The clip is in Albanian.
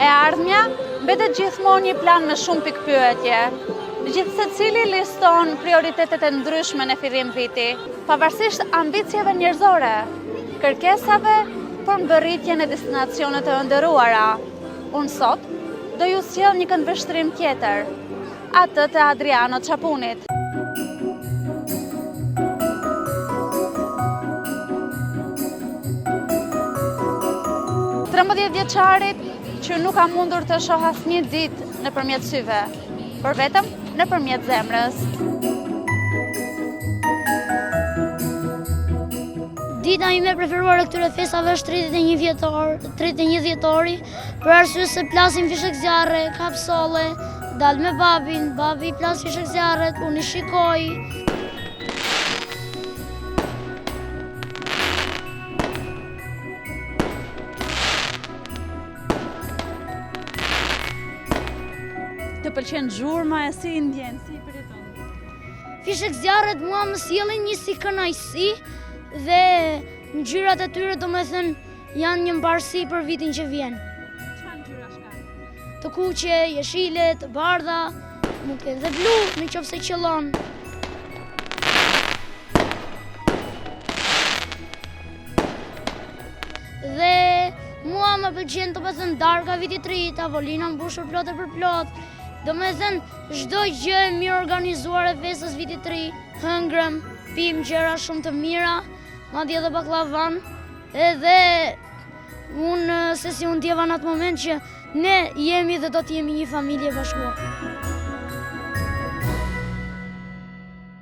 E ardhmja mbetet gjithmonë një plan me shumë pikpyetje. Gjithsecili liston prioritetet e ndryshme në fillim viti, pavarësisht ambicieve njerëzore, kërkesave për mbërritjen e destinacione të ëndërruara. Unë sot do ju sjell një këndvështrim tjetër, atë të Adriano Çapunit. Vjeçarit që nuk ka mundur të shoh asnjë ditë nëpërmjet syve, por vetëm nëpërmjet zemrës. Dita ime e preferuar e këtyre festave është 31 dhjetori, për arsye se plasin fishek zjarre, kapsolle, dal me babin, babi plas fishek zjarret, unë i shikoj. Të pëlqen zhurma e si ndjen, si përjeton? Fishek zjarret mua më sjellin një si kënaqësi dhe ngjyrat e tyre domethënë janë një mbarësi për vitin që vjen. Çfarë ngjyrash kanë? Të kuqe, jeshile, të bardha, mund të ketë dhe blu nëse qëllon. Dhe mua më pëlqen domethënë darka viti i ri, tavolina mbushur plot e për plot. Domethënë çdo gjë e mirë organizuar e festës vitit të ri, hëngrëm, pim gjëra shumë të mira, madje edhe baklavan, edhe unë se si unë ndjeva në atë moment që ne jemi dhe do të jemi një familje bashkuar.